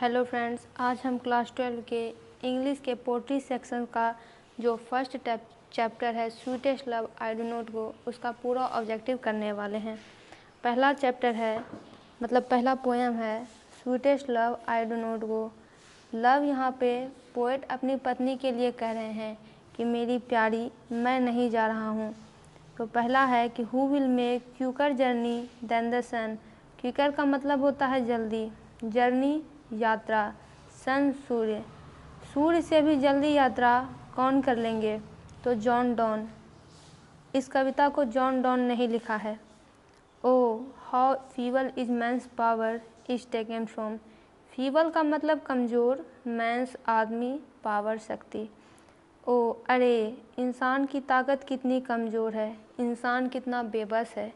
Hello friends, आज हम class 12 के इंग्लिश के पोट्री सेक्शन का जो फर्स्ट चैप्टर है sweetest love I do not गो, उसका पूरा ऑब्जेक्टिव करने वाले हैं। पहला चैप्टर है, मतलब पहला पोएम है sweetest love I do not go. Love यहाँ पे पोएट अपनी पत्नी के लिए कह रहे हैं कि मेरी प्यारी, मैं नहीं जा रहा हूँ। तो पहला है कि who will make quicker journey than the sun. Quicker का मतलब होता है जल्दी, जर्नी यात्रा, सन सूर्य, सूर्य से भी जल्दी यात्रा कौन कर लेंगे? तो जॉन डॉन। इस कविता को जॉन डॉन ने ही लिखा है। O how feeble is man's power is taken from. Feeble का मतलब कमज़ोर, मैंस आदमी, पावर शक्ति। ओ अरे, इंसान की ताकत कितनी कमज़ोर है, इंसान कितना बेबस है।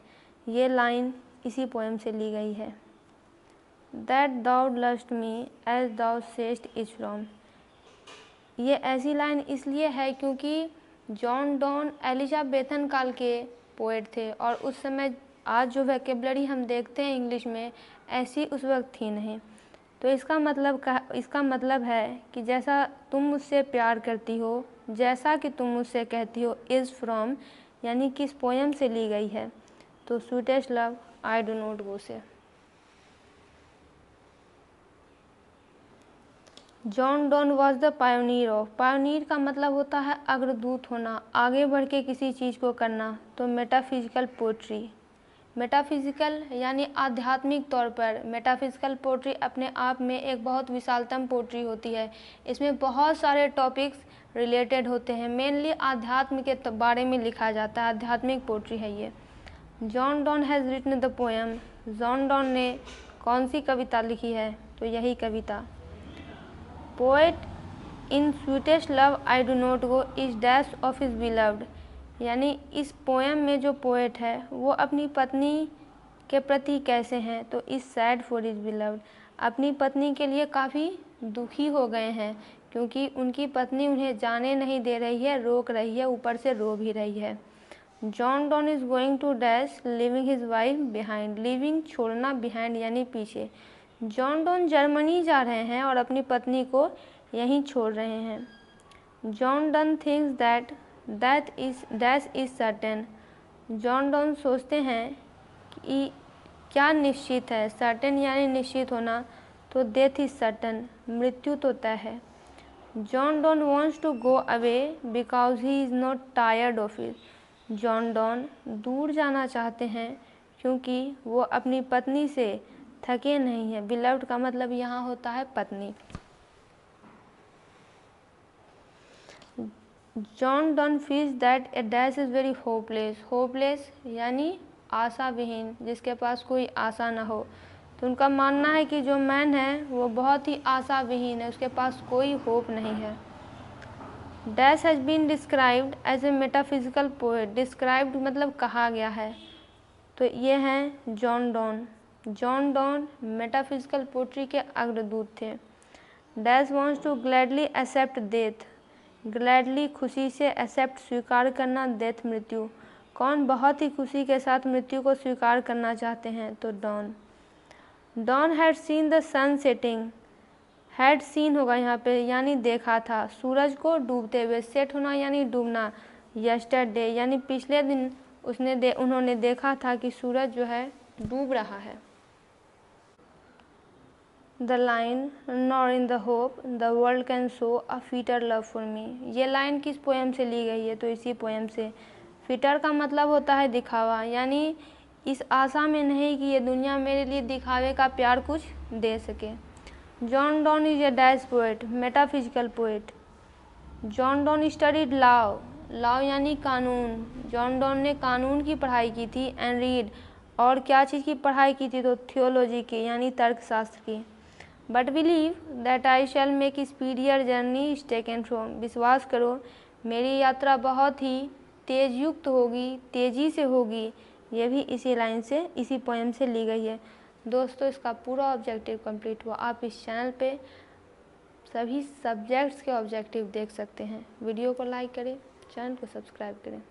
ये लाइन इसी पोएम से ली गई है। That thou lovest me as thou sayest is from। ये ऐसी लाइन इसलिए है क्योंकि जॉन डॉन एलिजाबेथन काल के पोएट थे और उस समय आज जो वैकेबलरी हम देखते हैं इंग्लिश में, ऐसी उस वक्त थी नहीं। तो इसका मतलब है कि जैसा तुम मुझसे प्यार करती हो, जैसा कि तुम मुझसे कहती हो, इज़ फ्रॉम यानी किस पोएम से ली गई है? तो sweetest love I do not go से। John Donne was the pioneer of. Pioneer का मतलब होता है अग्रदूत होना, आगे बढ़ के किसी चीज़ को करना। तो मेटाफिजिकल पोट्री, मेटाफिजिकल यानी आध्यात्मिक तौर पर। मेटाफिजिकल पोट्री अपने आप में एक बहुत विशालतम पोट्री होती है। इसमें बहुत सारे टॉपिक्स रिलेटेड होते हैं, मेनली आध्यात्म के बारे में लिखा जाता है, आध्यात्मिक पोट्री है ये। John Donne has written the poem. John Donne ने कौन सी कविता लिखी है? तो यही कविता। Poet in sweetest love I do not go is dash of his beloved. यानी इस पोएम में जो पोएट है वो अपनी पत्नी के प्रति कैसे हैं? तो is sad for his beloved. अपनी पत्नी के लिए काफ़ी दुखी हो गए हैं क्योंकि उनकी पत्नी उन्हें जाने नहीं दे रही है, रोक रही है, ऊपर से रो भी रही है। John Donne is going to dash leaving his wife behind. Leaving छोड़ना, बिहाइंड यानी पीछे। जॉन डॉन जर्मनी जा रहे हैं और अपनी पत्नी को यहीं छोड़ रहे हैं। John don thinks that is certain. John Donne सोचते हैं कि क्या निश्चित है? सर्टेन यानी निश्चित होना। तो डेथ इज सर्टेन, मृत्यु तो तय है। John Donne wants to go away because he is not tired of it. John Donne दूर जाना चाहते हैं क्योंकि वो अपनी पत्नी से थके नहीं हैं। बिलव्ड का मतलब यहाँ होता है पत्नी। John Donne feels that A dash is very hopeless. Hopeless यानी आशा विहीन, जिसके पास कोई आशा ना हो। तो उनका मानना है कि जो मैन है वो बहुत ही आशा विहीन है, उसके पास कोई होप नहीं है। Dash has been described as a metaphysical poet. Described मतलब कहा गया है। तो ये हैं John Donne. John Donne metaphysical poetry के अग्रदूत थे। Dash wants to gladly accept death. Gladly खुशी से, एक्सेप्ट स्वीकार करना, डेथ मृत्यु। कौन बहुत ही खुशी के साथ मृत्यु को स्वीकार करना चाहते हैं? तो Donne. Donne had seen the sun setting. Had seen होगा यहाँ पे यानी देखा था, सूरज को डूबते हुए। सेट होना यानी डूबना। यस्टरडे यानी पिछले दिन उन्होंने देखा था कि सूरज जो है डूब रहा है। The line nor in the hope the world can show a fitter love for me. ये लाइन किस पोएम से ली गई है? तो इसी पोएम से। फिटर का मतलब होता है दिखावा, यानी इस आशा में नहीं कि ये दुनिया मेरे लिए दिखावे का प्यार कुछ दे सके। John Donne is a dash poet, metaphysical poet. John Donne studied law. Law यानी कानून। जॉन डॉन ने कानून की पढ़ाई की थी। एंड रीड, और क्या चीज़ की पढ़ाई की थी? तो थियोलॉजी की यानी तर्कशास्त्र की। But believe that I shall make speedier journey is taken from. विश्वास करो मेरी यात्रा बहुत ही तेजयुक्त होगी, तेज़ी से होगी। ये भी इसी लाइन से, इसी पोएम से ली गई है। दोस्तों, इसका पूरा ऑब्जेक्टिव कंप्लीट हुआ। आप इस चैनल पे सभी सब्जेक्ट्स के ऑब्जेक्टिव देख सकते हैं। वीडियो को लाइक करें, चैनल को सब्सक्राइब करें।